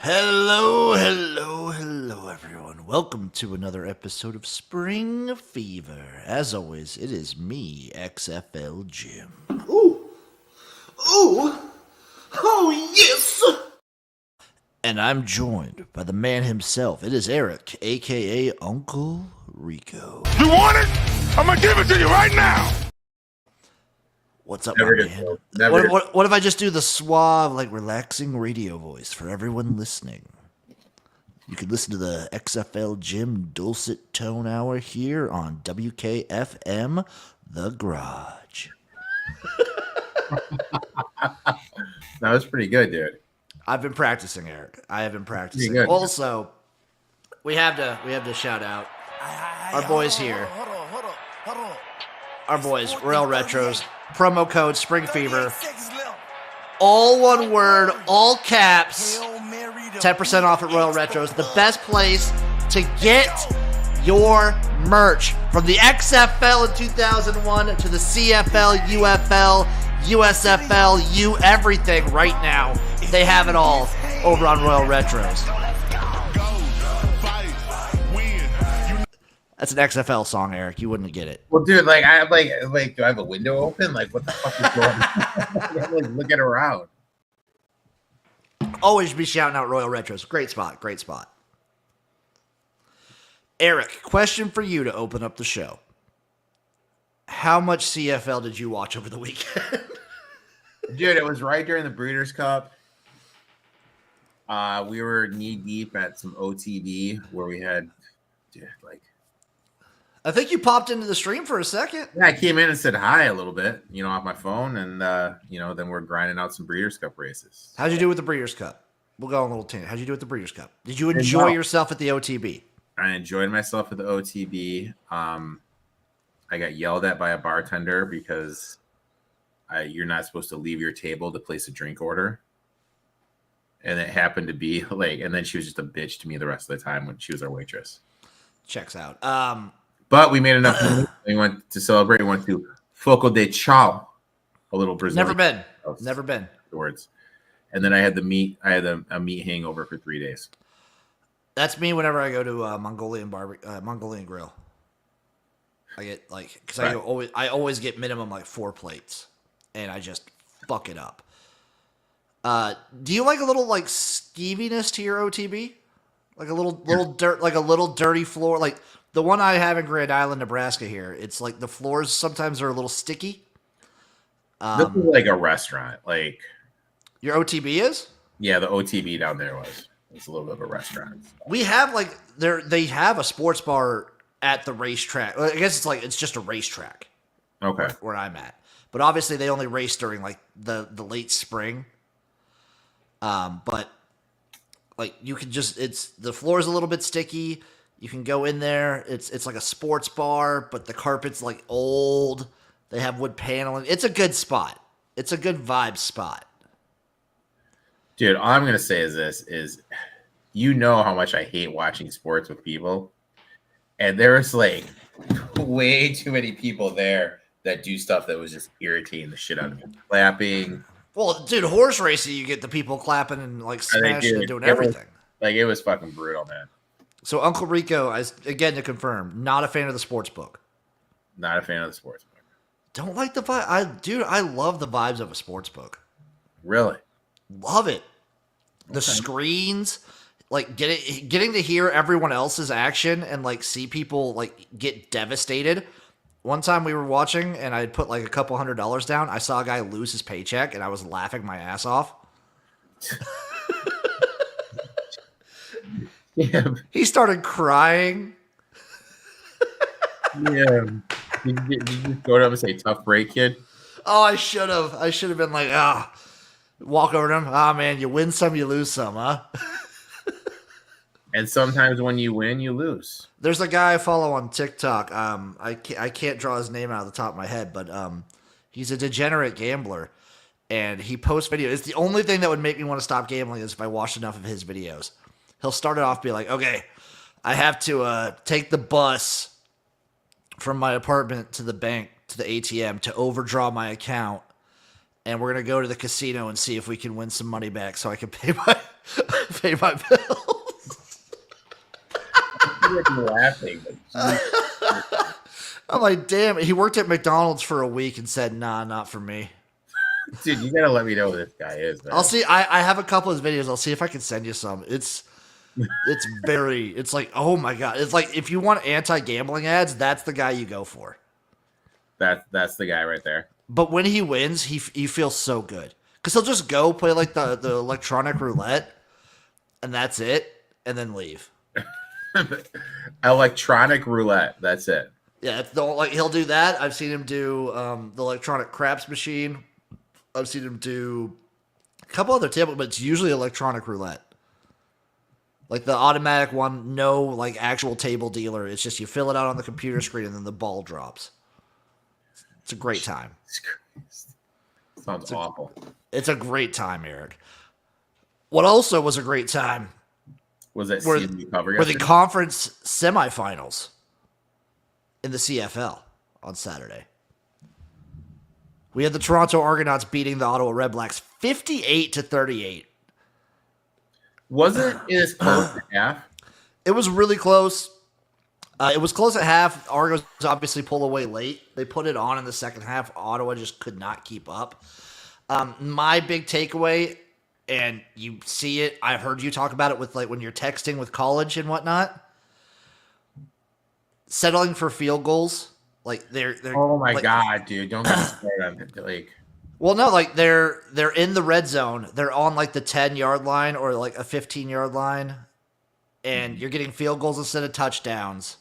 Hello, hello, hello, everyone. Welcome to another episode of Spring Fever. As always, it is me, XFL Jim. Ooh. Ooh. Oh, yes. And I'm joined by the man himself. It is Eric, a.k.a. Uncle Rico. You want it? I'm going to give it to you right now. What's up, Never my gets man? old. Never What if I just do the suave, relaxing radio voice for everyone listening? You can listen to the XFL Jim Dulcet Tone Hour here on WKFM, The Garage. That was pretty good, dude. I've been practicing, Eric. I have been practicing. Pretty good. Also, we have to shout out our boys here. Our boys, Royal Retros. Promo code Spring Fever. All one word, all caps. 10% off at Royal Retros. The best place to get your merch. From the XFL in 2001 to the CFL, UFL, USFL, everything right now. They have it all over on Royal Retros. That's an XFL song, Eric. You wouldn't get it. Well, dude, I have do I have a window open? What the fuck is going on? I gotta, looking around. Always be shouting out Royal Retros. Great spot. Great spot. Eric, question for you to open up the show. How much CFL did you watch over the weekend? Dude, it was right during the Breeders' Cup. We were knee deep at some OTB where we had, I think you popped into the stream for a second. Yeah, I came in and said hi a little bit, off my phone, and then we're grinding out some Breeders' Cup races. How'd you do with the Breeders' Cup? We'll go on a little tangent. How'd you do with the Breeders' Cup? Did you enjoy yourself at the OTB? I enjoyed myself at the OTB. I got yelled at by a bartender because you're not supposed to leave your table to place a drink order. And it happened to be and then she was just a bitch to me the rest of the time when she was our waitress. Checks out. But we made enough money. We went to celebrate. We went to Foco de Chao, a little Brazilian. Never been. Afterwards. And then I had the meat. I had a meat hangover for 3 days. That's me whenever I go to Mongolian Grill. I get because I always get minimum 4 plates, and I just fuck it up. Do you like a little skeeviness to your OTB? Like a little dirt, like a little dirty floor, like the one I have in Grand Island, Nebraska. Here, it's the floors sometimes are a little sticky. This is like a restaurant, your OTB is. Yeah, the OTB down there was. It's a little bit of a restaurant. We have they have a sports bar at the racetrack. I guess it's just a racetrack. Okay. Where I'm at, but obviously they only race during the late spring. But you can the floor is a little bit sticky. You can go in there. It's like a sports bar, but the carpet's old. They have wood paneling. It's a good spot. It's a good vibe spot. Dude, all I'm going to say is this how much I hate watching sports with people. And there was way too many people there that do stuff that was just irritating the shit out of me. Clapping. Well, dude, horse racing, you get the people clapping and smashing and doing everything. It was fucking brutal, man. So Uncle Rico, again to confirm, not a fan of the sports book. Not a fan of the sports book. Don't like the vibe. I love the vibes of a sports book. Really? Love it. The screens, getting to hear everyone else's action and see people get devastated. One time we were watching and I had put a couple $100 down. I saw a guy lose his paycheck and I was laughing my ass off. Yeah. He started crying. Yeah. Did you go to him and say, "Tough break, kid"? Oh, I should have. I should have been walk over to him. Man, you win some, you lose some, huh? And sometimes when you win, you lose. There's a guy I follow on TikTok. I can't draw his name out of the top of my head, but he's a degenerate gambler, and he posts videos. It's the only thing that would make me want to stop gambling is if I watched enough of his videos. He'll start it off, be like, "Okay, I have to take the bus from my apartment to the bank to the ATM to overdraw my account, and we're gonna go to the casino and see if we can win some money back so I can pay Pay my bills. I'm laughing. I'm like, damn. He worked at McDonald's for a week and said, nah, not for me. Dude, you gotta let me know who this guy is, man. I'll see. I have a couple of his videos. I'll see if I can send you some. It's like, oh my God. It's like, if you want anti-gambling ads, that's the guy you go for. That's the guy right there. But when he wins, he feels so good. Because he'll just go play like the electronic roulette, and that's it, and then leave. Electronic roulette. That's it. Yeah, it's he'll do that. I've seen him do the electronic craps machine. I've seen him do a couple other tables, but it's usually electronic roulette. Like the automatic one, no like actual table dealer. It's just you fill it out on the computer screen and then the ball drops. It's a great time. Sounds awful. It's a great time, Eric. What also was a great time Was that were season you covered the yesterday? conference semifinals in the CFL on Saturday. We had the Toronto Argonauts beating the Ottawa Redblacks 58-38. Wasn't it as close to half? It was really close. It was close at half. Argos obviously pulled away late. They put it on in the second half. Ottawa just could not keep up. My big takeaway, and you see it, I've heard you talk about it with like when you're texting with college and whatnot. Settling for field goals, like they're Oh my like, God, dude! Don't get me started on it. Like, well, no, like they're in the red zone. They're on like the 10-yard line or like a 15-yard line, and you're getting field goals instead of touchdowns,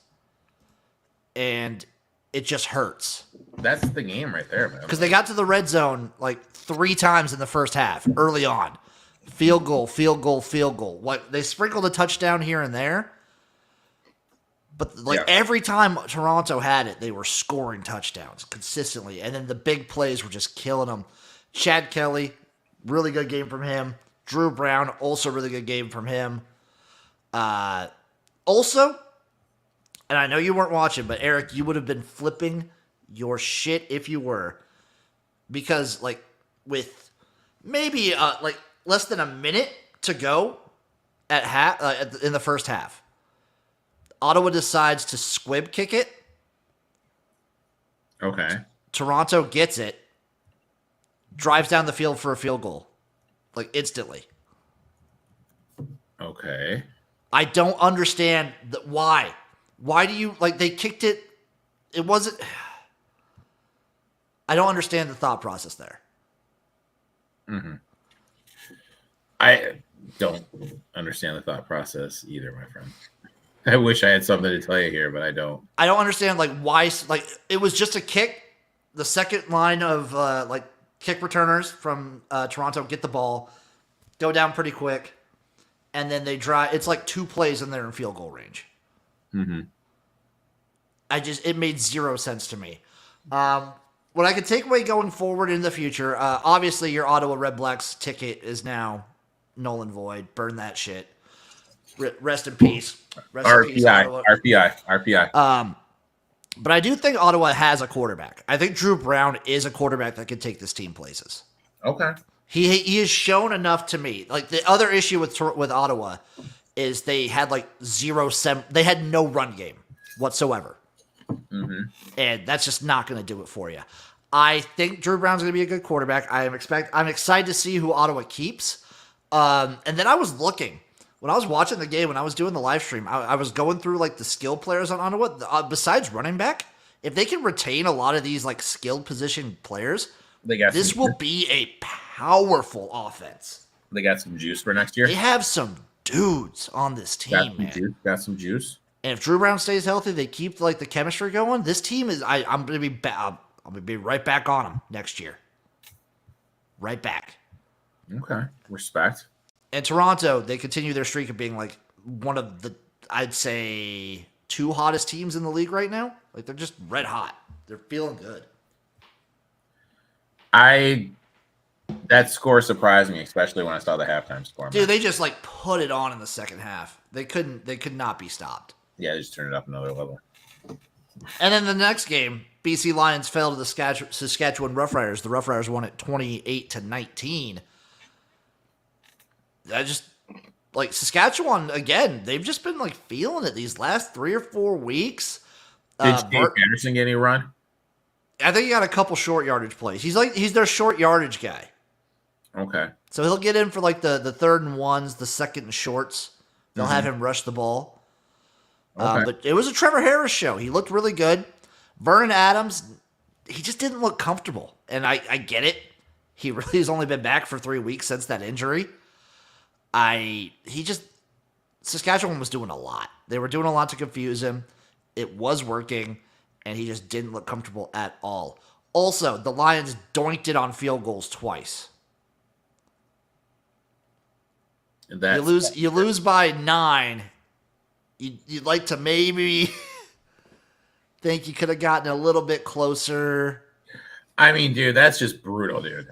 and it just hurts. that's the game right there, man. Because they got to the red zone like 3 times in the first half early on. Field goal, field goal, field goal. What they sprinkled a touchdown here and there. But like every time Toronto had it, they were scoring touchdowns consistently. And then the big plays were just killing them. Chad Kelly, really good game from him. Drew Brown, also really good game from him. Also, and I know you weren't watching, but Eric, you would have been flipping your shit if you were. Because like with maybe like less than a minute to go at in the first half, Ottawa decides to squib kick it. Okay. Toronto gets it, drives down the field for a field goal, like instantly. Okay. I don't understand why. Why do you like? They kicked it. It wasn't. I don't understand the thought process there. Mm-hmm. I don't understand the thought process either, my friend. I wish I had something to tell you here, but I don't. I don't understand like why. Like it was just a kick. The second line of like kick returners from Toronto get the ball, go down pretty quick, and then they drive. It's like 2 plays and they're in field goal range. Mm-hmm. It made zero sense to me. What I could take away going forward in the future, obviously your Ottawa Redblacks ticket is now null and void. Burn that shit. Rest in peace. Rest in peace, Ottawa. RPI. But I do think Ottawa has a quarterback. I think Drew Brown is a quarterback that could take this team places. Okay. He has shown enough to me. Like the other issue with Ottawa is they had like they had no run game whatsoever. Mm-hmm. And that's just not going to do it for you. I think Drew Brown's going to be a good quarterback. I'm excited to see who Ottawa keeps. And then I was looking. When I was watching the game, when I was doing the live stream, I was going through like the skill players on Ottawa. Besides running back, if they can retain a lot of these like skilled position players, this will be a powerful offense. They got some juice for next year. They have some dudes on this team, man. Got some juice. And if Drew Brown stays healthy, they keep like the chemistry going. This team is. I'm gonna be right back on them next year. Right back. Okay, respect. And Toronto, they continue their streak of being like one of the, I'd say, 2 hottest teams in the league right now. Like they're just red hot. They're feeling good. That score surprised me, especially when I saw the halftime score. Dude, they just like put it on in the second half. They could not be stopped. Yeah, they just turned it up another level. And then the next game, BC Lions fell to the Saskatchewan Roughriders. The Roughriders won it 28-19. like Saskatchewan again, they've just been like feeling it these last 3 or 4 weeks. Did Jake Anderson get any run? I think he got a couple short yardage plays. He's their short yardage guy. Okay. So he'll get in for like the 3rd and 1s, the 2nd and shorts. They'll have him rush the ball. Okay. But it was a Trevor Harris show. He looked really good. Vernon Adams, he just didn't look comfortable. And I get it. He really has only been back for 3 weeks since that injury. Saskatchewan was doing a lot. They were doing a lot to confuse him. It was working, and he just didn't look comfortable at all. Also, the Lions doinked it on field goals twice. You lose by 9. You'd like to maybe think you could have gotten a little bit closer. I mean, dude, that's just brutal, dude.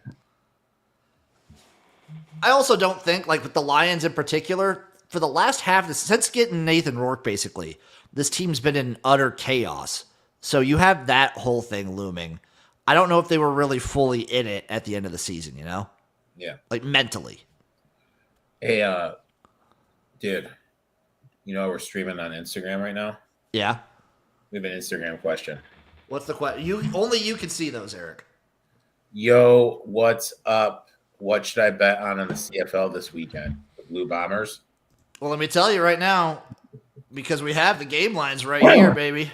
I also don't think, like with the Lions in particular, for the last half, since getting Nathan Rourke, basically, this team's been in utter chaos. So you have that whole thing looming. I don't know if they were really fully in it at the end of the season, you know? Yeah. Like mentally. Hey, dude, you know we're streaming on Instagram right now? Yeah. We have an Instagram question. What's the question? Only you can see those, Eric. Yo, what's up? What should I bet on the CFL this weekend? The Blue Bombers? Well, let me tell you right now, because we have the game lines right here, baby.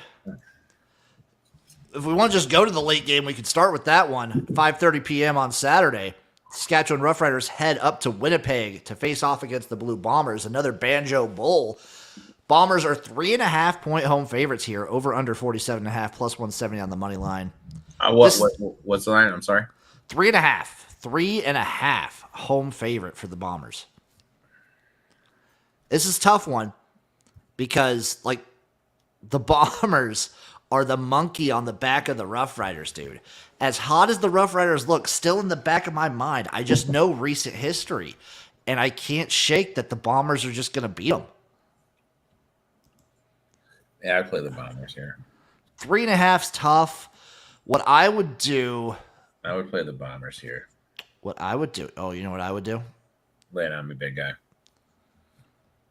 If we want to just go to the late game, we could start with that one. 5:30 p.m. on Saturday. Saskatchewan Roughriders head up to Winnipeg to face off against the Blue Bombers. Another Banjo Bowl. Bombers are 3.5-point home favorites here. Over under 47.5 plus 170 on the money line. What's the line? I'm sorry. 3.5. 3.5 home favorite for the Bombers. This is a tough one because, like, the Bombers are the monkey on the back of the Rough Riders, dude. As hot as the Rough Riders look, still in the back of my mind, I just know recent history, and I can't shake that the Bombers are just going to beat them. Yeah, I play the Bombers here. 3.5's tough. What I would do... I would play the Bombers here. What I would do... Oh, you know what I would do? Lay it on me, big guy.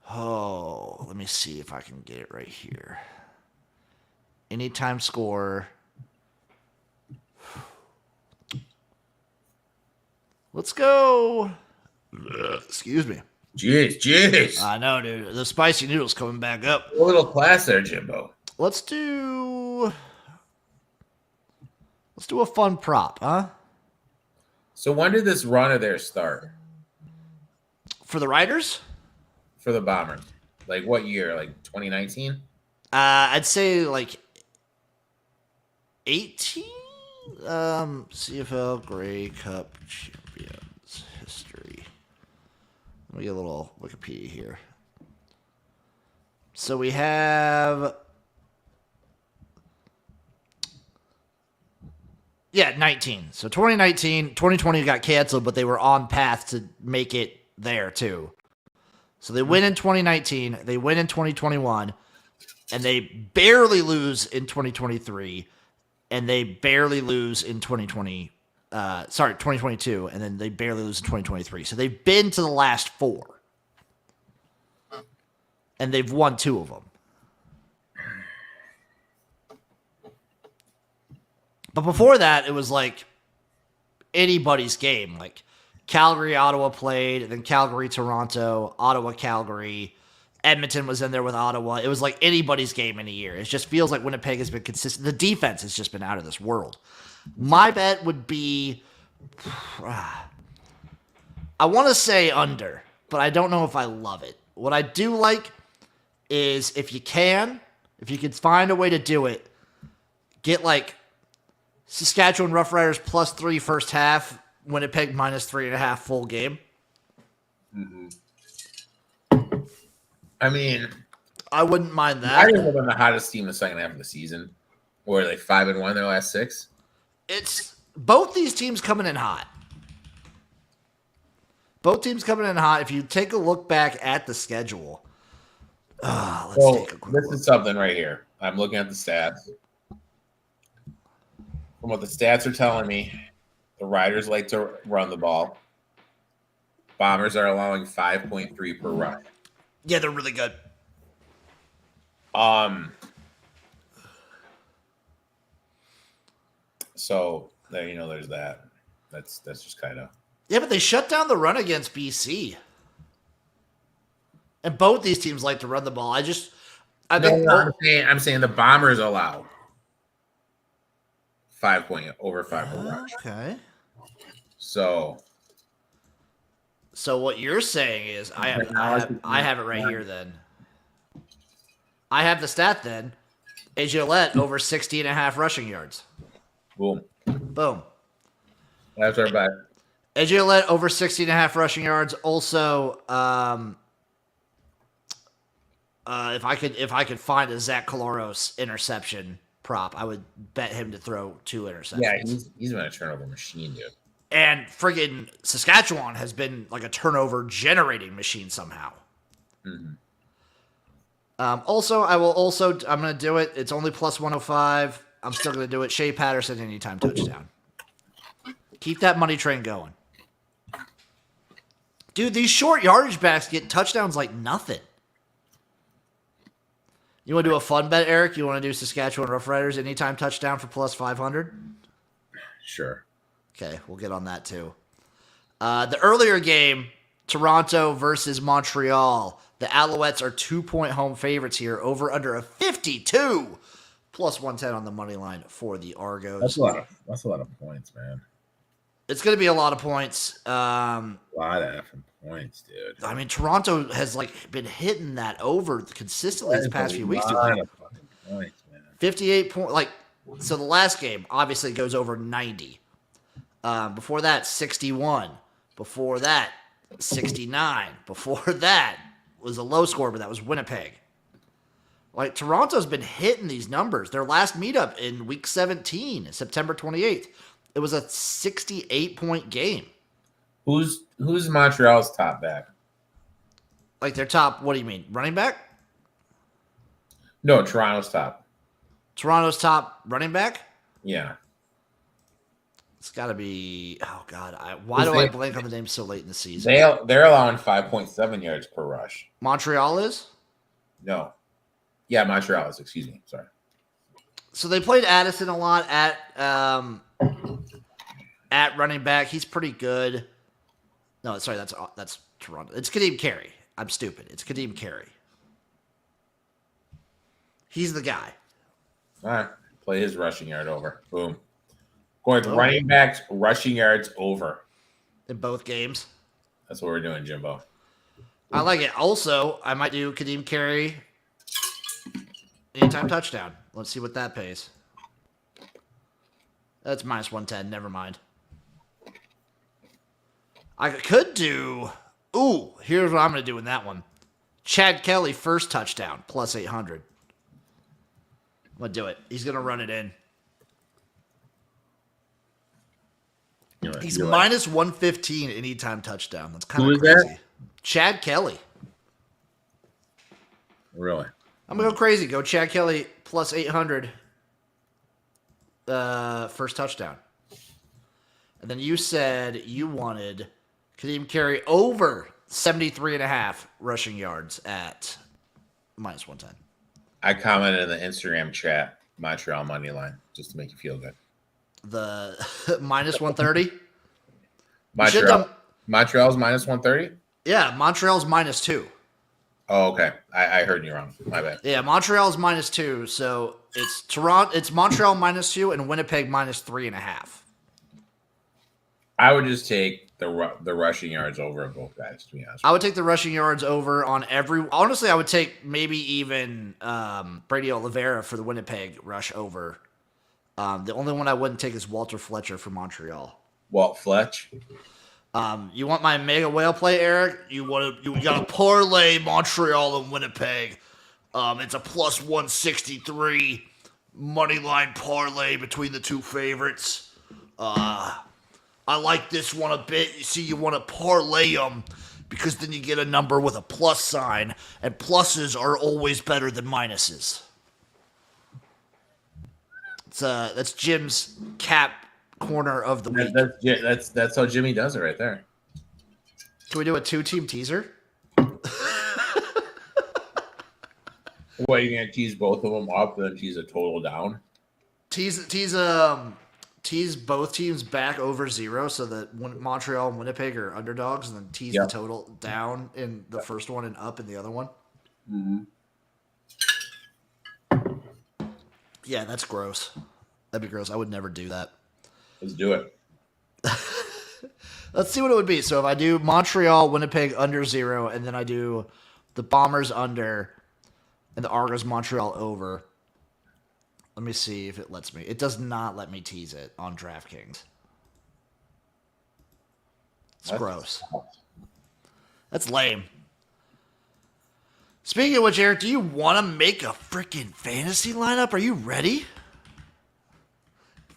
Oh, let me see if I can get it right here. Anytime score. Let's go. Excuse me. Jeez. I know, dude. The spicy noodles coming back up. A little class there, Jimbo. Let's do a fun prop, huh? So when did this run of theirs start? For the Riders? For the Bombers. Like what year? Like 2019? I'd say like 18. CFL Grey Cup Champions history. Let me get a little Wikipedia here. So we have 19. So 2019, 2020 got canceled, but they were on path to make it there too. So they win in 2019, they win in 2021, and they barely lose in 2023, and they barely lose in 2022, and then they barely lose in 2023. So they've been to the last 4, and they've won 2 of them. But before that, it was like anybody's game. Like Calgary, Ottawa played, and then Calgary, Toronto, Ottawa, Calgary. Edmonton was in there with Ottawa. It was like anybody's game in a year. It just feels like Winnipeg has been consistent. The defense has just been out of this world. My bet would be, I want to say under, but I don't know if I love it. What I do like is if you can find a way to do it, get like Saskatchewan Roughriders +3 first half, Winnipeg -3.5 full game. Mm-hmm. I mean, I wouldn't mind that. I think they've been the hottest team in the second half of the season. Or like 5-1 their last 6. It's both these teams coming in hot. Both teams coming in hot. If you take a look back at the schedule, let's take a quick look. This is something right here. I'm looking at the stats. From what the stats are telling me, the Riders like to run the ball. Bombers are allowing 5.3 per rush. Yeah, they're really good. So there, there's that. That's just kind of. Yeah, but they shut down the run against BC. And both these teams like to run the ball. I think I'm saying the Bombers allow over 5 per rush. Okay. So what you're saying is I have it right here then. I have the stat then. Gillette over 60.5 rushing yards. Boom. That's our bet. Gillette over 60.5 rushing yards. Also, if I could find a Zach Coloros interception prop, I would bet him to throw 2 interceptions. Yeah, he's been a turnover machine, dude. And friggin' Saskatchewan has been like a turnover generating machine somehow. Mm-hmm. I'm going to do it. It's only plus 105. I'm still going to do it. Shea Patterson, anytime touchdown. Keep that money train going. Dude, these short yardage backs get touchdowns like nothing. You want to do a fun bet, Eric? You want to do Saskatchewan Roughriders anytime touchdown for plus 500? Sure. Okay, we'll get on that too. The earlier game, Toronto versus Montreal. The Alouettes are 2-point home favorites here, over under a 52, plus 110 on the money line for the Argos. That's a lot of points, man. It's going to be a lot of points. A lot of effing points, dude. I mean, Toronto has been hitting that over consistently these past few weeks. A lot of fucking points, man. 58 points. So the last game obviously goes over 90. Before that, 61. Before that, 69. Before that was a low score, but that was Winnipeg. Toronto's been hitting these numbers. Their last meetup in week 17, September 28th, it was a 68-point game. Who's Montreal's top back? Their top, what do you mean, running back? No, Toronto's top. Toronto's top running back? Yeah. It's got to be, oh, God. Why do I blank on the name so late in the season? They're allowing 5.7 yards per rush. Montreal is? No. Yeah, Montreal is. Excuse me. Sorry. So they played Addison a lot at running back. He's pretty good. No, sorry, that's Toronto. It's Kadeem Carey. I'm stupid. It's Kadeem Carey. He's the guy. All right. Play his rushing yard over. Boom. Going with running backs, rushing yards over. In both games. That's what we're doing, Jimbo. I like it. Also, I might do Kadeem Carey anytime touchdown. Let's see what that pays. That's minus 110. Never mind. I could do... Ooh, here's what I'm going to do in that one. Chad Kelly, first touchdown, plus 800. I'm going to do it. He's going to run it in. He's minus 115 anytime touchdown. That's kind of crazy. That? Chad Kelly. Really? I'm going to go crazy. Go Chad Kelly plus 800 first touchdown. And then you said you wanted Kadeem Carey over 73.5 rushing yards at minus 110. I commented in the Instagram chat, Montreal money line, just to make you feel good. The minus 130? Montreal's minus 130? Yeah, Montreal's minus 2. Oh, okay. I heard you wrong. My bad. Yeah, Montreal's minus 2, so it's Toronto. It's Montreal minus 2 and Winnipeg minus 3.5. I would just take the rushing yards over of both guys, to be honest. I would take the rushing yards over on every. Honestly, I would take maybe even Brady Oliveira for the Winnipeg rush over. The only one I wouldn't take is Walter Fletcher for Montreal. Walt Fletch. You want my mega whale play, Eric? You got to parlay Montreal and Winnipeg. It's a plus 163 money line parlay between the two favorites. I like this one a bit. You see, you want to parlay them because then you get a number with a plus sign, and pluses are always better than minuses. That's Jim's cap corner of the week. That's how Jimmy does it right there. Can we do a 2-team teaser? What, you gonna tease both of them up and then tease a total down? Tease both teams back over 0 so that Montreal and Winnipeg are underdogs, and then tease the total down in the first one and up in the other one. Mm-hmm. Yeah, that's gross. That'd be gross. I would never do that. Let's do it. Let's see what it would be. So if I do Montreal, Winnipeg under 0, and then I do the Bombers under and the Argos Montreal over. Let me see if it lets me. It does not let me tease it on DraftKings. It's gross. That's lame. Speaking of which, Eric, do you want to make a freaking fantasy lineup? Are you ready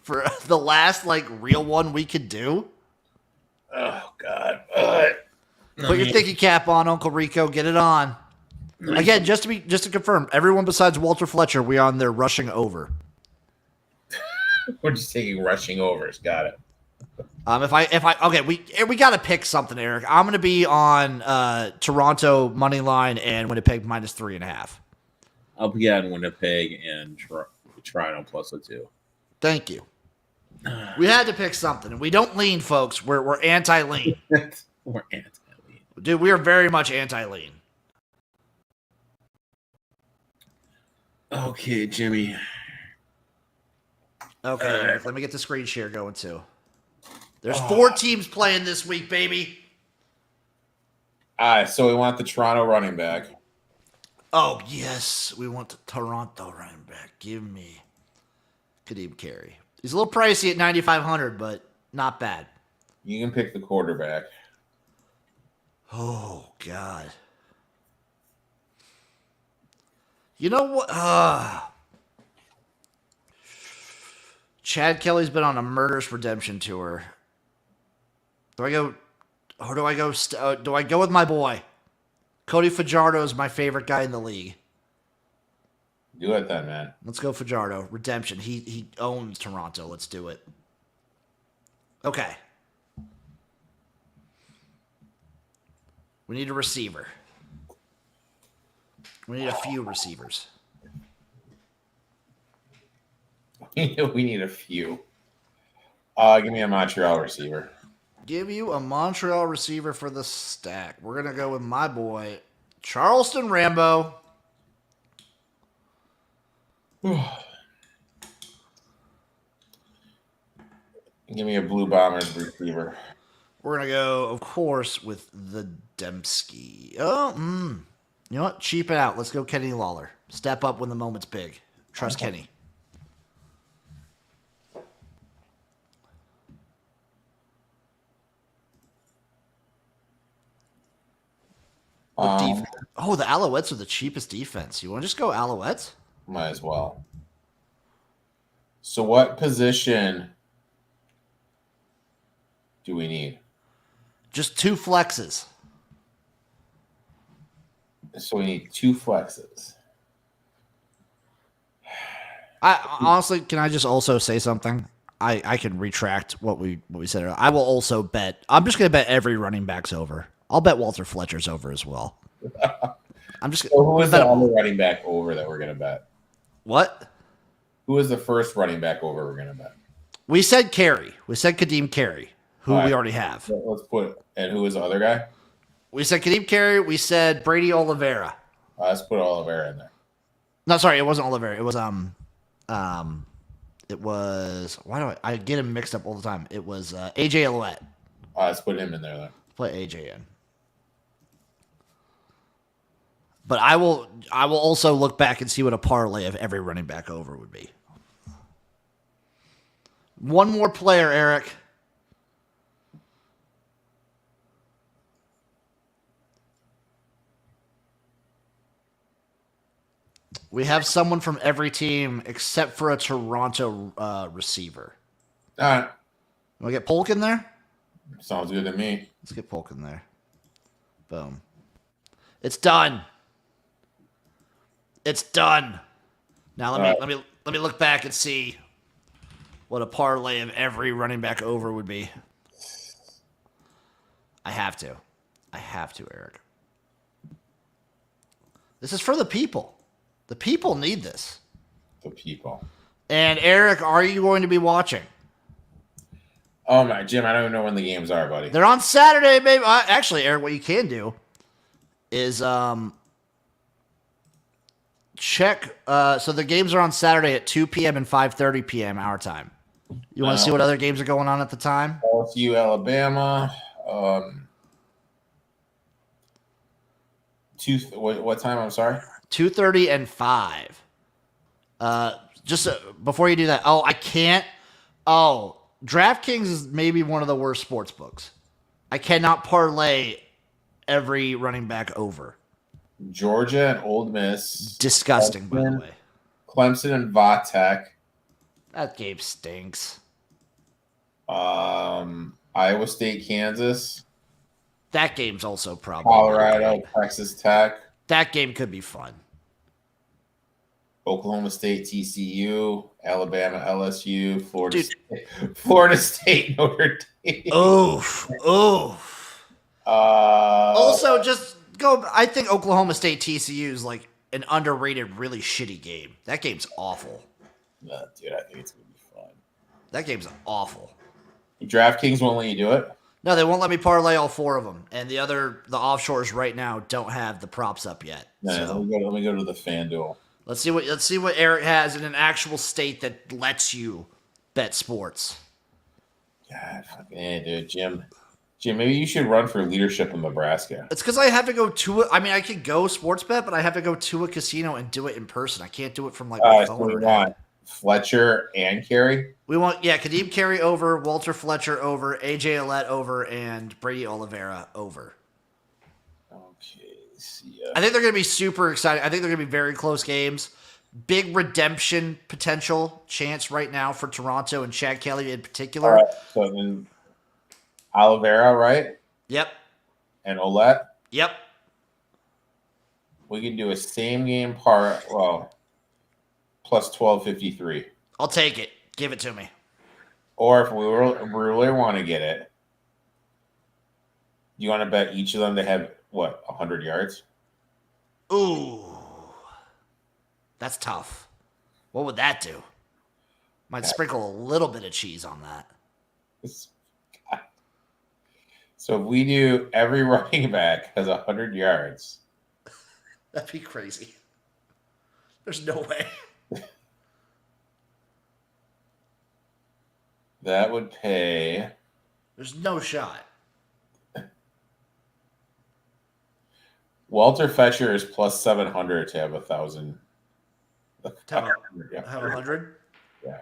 for the last real one we could do? Oh God! Put your thinking cap on, Uncle Rico. Get it on. Again, just to confirm, everyone besides Walter Fletcher, we are on there rushing over. We're just taking rushing overs. Got it. Okay, we got to pick something, Eric. I'm going to be on Toronto money line and Winnipeg minus 3.5. I'll be on Winnipeg and Toronto plus a 2. Thank you. We had to pick something, and we don't lean, folks. We're anti-lean. We're anti-lean, dude. We are very much anti-lean. Okay, Jimmy. Okay, Eric, let me get the screen share going too. There's 4 teams playing this week, baby. All right, so we want the Toronto running back. Oh, yes. We want the Toronto running back. Give me Kadeem Carey. He's a little pricey at $9,500, but not bad. You can pick the quarterback. Oh, God. You know what? Chad Kelly's been on a murderous redemption tour. Do I go with my boy? Cody Fajardo is my favorite guy in the league. Do it then, man. Let's go Fajardo. Redemption. He owns Toronto. Let's do it. Okay. We need a receiver. We need a few receivers. We need a few. Give me a Montreal receiver. Give you a Montreal receiver for the stack. We're going to go with my boy, Charleston Rambo. Give me a Blue Bombers receiver. We're going to go, of course, with the Dembski. You know what? Cheap it out. Let's go Kenny Lawler. Step up when the moment's big. Trust Kenny. The Alouettes are the cheapest defense. You want to just go Alouettes? Might as well. So what position do we need? Just 2 flexes. So we need 2 flexes. I honestly, can I just also say something? I can retract what we said. I will also bet. I'm just going to bet every running back's over. I'll bet Walter Fletcher's over as well. I'm just. So who is the other running back over that we're going to bet? What? Who is the first running back over we're going to bet? We said Carey. We said Kadeem Carey, who we already have. So let's put. And who is the other guy? We said Kadeem Carey. We said Brady Oliveira. Let's put Oliveira in there. No, sorry, it wasn't Oliveira. It was It was. Why do I get him mixed up all the time? It was AJ Alouette. Let's put him in there then. Put AJ in. But I will also look back and see what a parlay of every running back over would be. One more player, Eric. We have someone from every team except for a Toronto receiver. All right. Want to get Polk in there? Sounds good to me. Let's get Polk in there. Boom. It's done. It's done. Now let me look back and see what a parlay of every running back over would be. I have to. I have to, Eric. This is for the people. The people need this. The people. And Eric, are you going to be watching? Oh my, Jim! I don't even know when the games are, buddy. They're on Saturday, baby. Actually, Eric, what you can do is check. So the games are on Saturday at 2 p.m. and 5:30 p.m. our time. You want to see what other games are going on at the time? LSU, Alabama. What time? I'm sorry. 2:30 and 5. Just before you do that. Oh, I can't. Oh, DraftKings is maybe one of the worst sports books. I cannot parlay every running back over. Georgia and Ole Miss. Disgusting, by the way. Clemson and Vatech. That game stinks. Iowa State, Kansas. That game's also probably Colorado, Texas Tech. That game could be fun. Oklahoma State, TCU, Alabama, LSU, Florida State, Notre Dame. Oof. Also, just go. I think Oklahoma State TCU is like an underrated, really shitty game. That game's awful. No, dude, I think it's gonna be fun. That game's awful. DraftKings won't let you do it. No, they won't let me parlay all 4 of them, and the offshores right now don't have the props up yet. No, so. let me go to the FanDuel. Let's see what Eric has in an actual state that lets you bet sports. God, fucking dude, Jim, maybe you should run for leadership in Nebraska. It's because I have to go to I mean, I could go sports bet, but I have to go to a casino and do it in person. I can't do it from like my phone. So we want Fletcher and Carey. We want Kadeem Carey over, Walter Fletcher over, AJ Ouellette over, and Brady Oliveira over. Okay, see. I think they're going to be super exciting. I think they're going to be very close games. Big redemption potential chance right now for Toronto and Chad Kelly in particular. All right, so then Oliveira, right? Yep. And Ouellette? Yep. We can do a same game plus 1253. I'll take it. Give it to me. Or if we really want to get it, you want to bet each of them to have, 100 yards? Ooh. That's tough. What would that do? Might sprinkle a little bit of cheese on that. So if we do every running back has 100 yards. That'd be crazy. There's no way. That would pay. There's no shot. Walter Fletcher is plus 700 to have 1,000. Have 100? Yeah.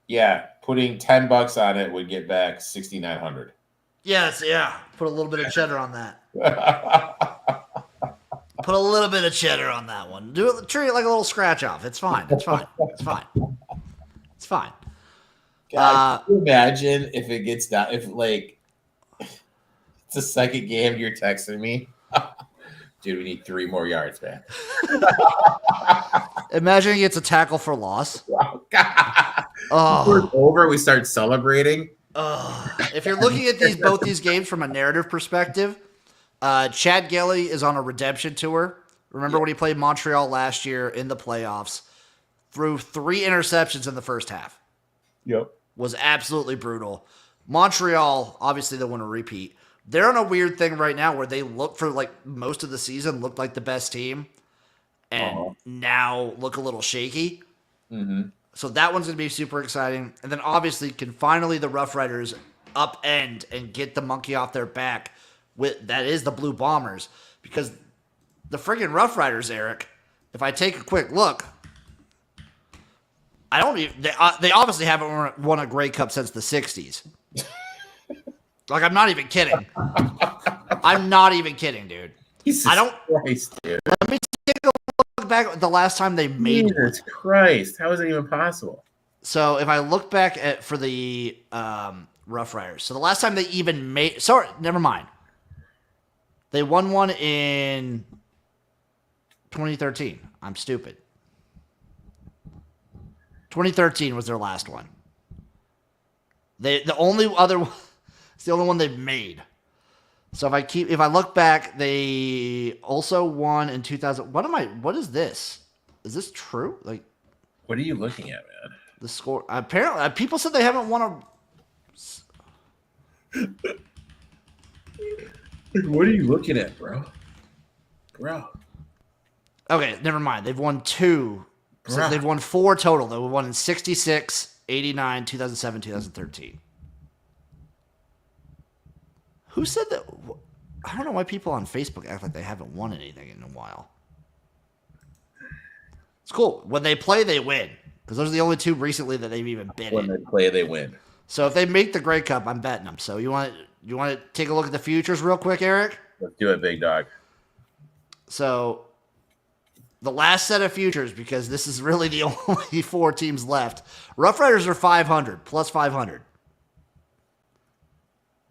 Yeah. Putting $10 on it would get back 6,900. Yes, yeah. Put a little bit of cheddar on that. Put a little bit of cheddar on that one. Treat it like a little scratch off. It's fine. It's fine. It's fine. It's fine. God, can you imagine if it gets down? If it's the second game, you're texting me, dude. We need 3 more yards, man. Imagine he gets a tackle for loss. Oh, God. Oh. We're over. We start celebrating. If you're looking at both these games from a narrative perspective, Chad Kelly is on a redemption tour. Remember when he played Montreal last year in the playoffs? Threw 3 interceptions in the first half. Yep. Was absolutely brutal. Montreal, obviously they want to repeat. They're on a weird thing right now where they look for most of the season looked like the best team and now look a little shaky. Mm-hmm. So that one's going to be super exciting. And then obviously can finally the Rough Riders upend and get the monkey off their back that is the Blue Bombers, because the friggin' Rough Riders, Eric, if I take a quick look, they obviously haven't won a Grey Cup since the 60s. I'm not even kidding. I'm not even kidding, dude. Jesus Christ, dude. Let me take a look back at the last time they made it. Jesus Christ. How is it even possible? So if I look back for the Rough Riders, so the last time they even made... Sorry, never mind. They won one in 2013. I'm stupid. 2013 was their last one. The only other It's the only one they've made. So if I look back, they also won in 2000. What is this? Is this true? Like, What are you looking at, man? the score. Apparently, people said they haven't won a. What are you looking at, bro? Okay, never mind. They've won 2. So Bruh. they've won 4 total. They won in 66, 89, 2007, 2013. Who said that? I don't know why people on Facebook act like they haven't won anything in a while. It's cool. When they play, they win. Because those are the only 2 recently that they've even been When in. they play, they win. So if they make the Grey Cup, I'm betting them. So you want to take a look at the futures real quick, Eric? Let's do it, big dog. So the last set of futures, because this is really the only 4 teams left. Rough Riders are 500, plus 500.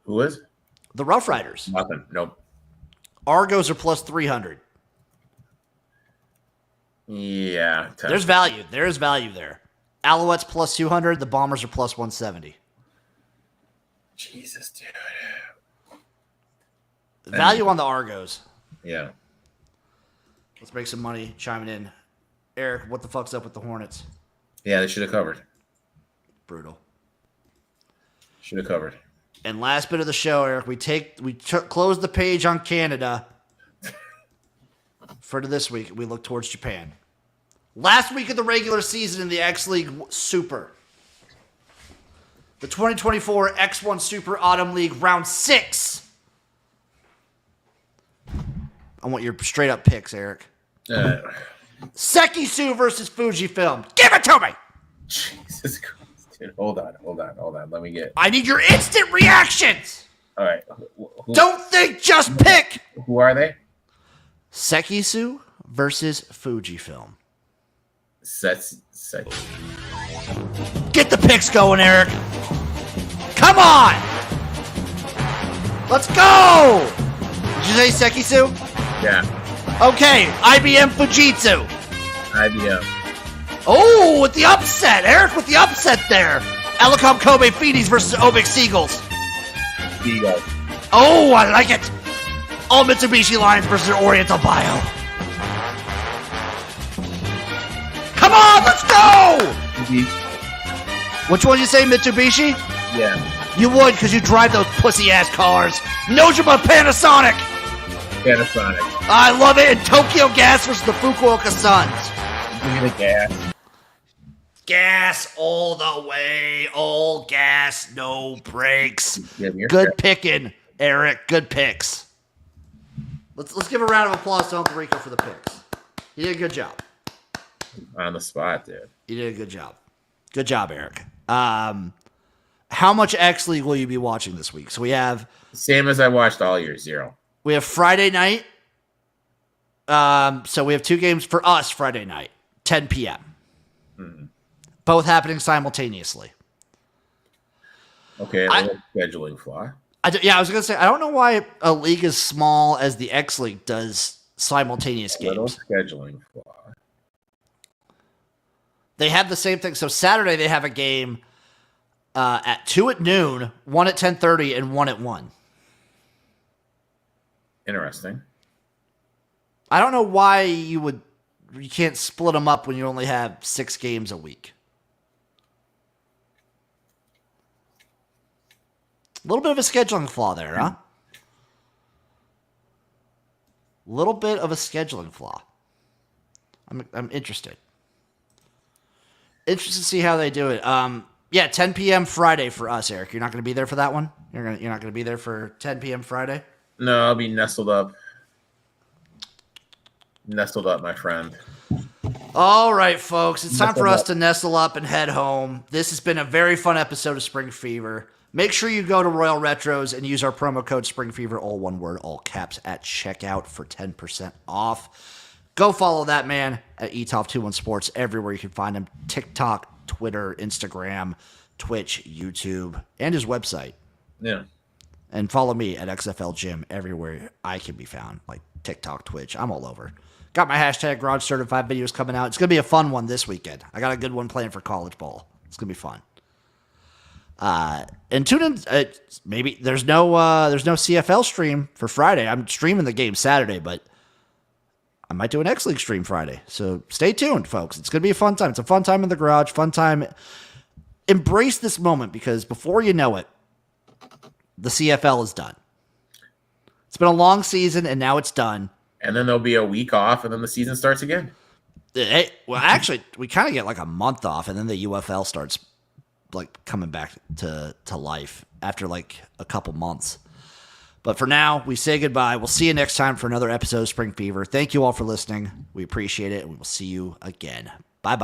Who is? The Rough Riders. Nothing. Nope. Argos are plus 300. Yeah. There's value. There is value there. Alouettes plus 200. The Bombers are plus 170. Jesus, dude. Value on the Argos. Yeah. Let's make some money chiming in. Eric, what the fuck's up with the Hornets? Yeah, they should have covered. Brutal. Should have covered. And last bit of the show, Eric, we close the page on Canada. For this week, we look towards Japan. Last week of the regular season in the X League Super. The 2024 X1 Super Autumn League Round 6. I want your straight up picks, Eric. Sekisu versus Fujifilm. Give it to me! Jesus Christ, dude. Hold on. Let me get. I need your instant reactions! All right. Don't think, just pick! Who are they? Sekisu versus Fujifilm. Seki. Get the picks going, Eric. Come on! Let's go! Did you say Sekisu? Yeah. Okay, IBM Fujitsu. IBM. Oh, with the upset. Eric with the upset there. Elecom Kobe Phoenix versus Obix Seagulls. Seagull. Oh, I like it. All Mitsubishi Lions versus Oriental Bio. Come on, let's go! Which one did you say, Mitsubishi? Yeah. You would, because you drive those pussy-ass cars. Nojima Panasonic. Panasonic. I love it. And Tokyo Gas versus the Fukuoka Suns. Give me the gas. Gas all the way. All gas, no brakes. Yeah, Good picking, Eric. Good picks. Let's give a round of applause to Uncle Rico for the picks. He did a good job. On the spot, dude. You did a good job. Good job, Eric. How much X League will you be watching this week? So we have Same as I watched all year, 0. we have Friday night. So we have 2 games for us Friday night, 10 p.m. Mm-hmm. Both happening simultaneously. Okay, a little scheduling flaw. I was going to say, I don't know why a league as small as the X League does simultaneous Little games. scheduling flaw. They have the same thing. So Saturday they have a game at 2 at noon, 1 at 10:30, and 1 at 1. Interesting. I don't know why you can't split them up when you only have 6 games a week. A little bit of a scheduling flaw there, huh? A little bit of a scheduling flaw. I'm interested. Interested to see how they do it. Yeah, 10 p.m. Friday for us, Eric. You're not going to be there for that one? You're not going to be there for 10 p.m. Friday? No, I'll be nestled up. Nestled up, my friend. All right, folks. It's time for us to nestle up and head home. This has been a very fun episode of Spring Fever. Make sure you go to Royal Retros and use our promo code Spring Fever, all one word, all caps, at checkout for 10% off. Go follow that man at ETOP21 Sports everywhere you can find him. TikTok, Twitter, Instagram, Twitch, YouTube, and his website. Yeah. And follow me at XFL Jim everywhere I can be found, like TikTok, Twitch. I'm all over. Got my hashtag Garage Certified videos coming out. It's going to be a fun one this weekend. I got a good one planned for college ball. It's going to be fun. And tune in. Maybe there's no CFL stream for Friday. I'm streaming the game Saturday, but I might do an X League stream Friday. So stay tuned, folks. It's gonna be a fun time. It's a fun time in the garage. Fun time. Embrace this moment because before you know it, the CFL is done. It's been a long season, and now it's done. And then there'll be a week off, and then the season starts again. Well, actually, we kind of get like a month off, and then the UFL starts like coming back to life after like a couple months. But for now, we say goodbye. We'll see you next time for another episode of Spring Fever. Thank you all for listening. We appreciate it, and we will see you again. Bye-bye.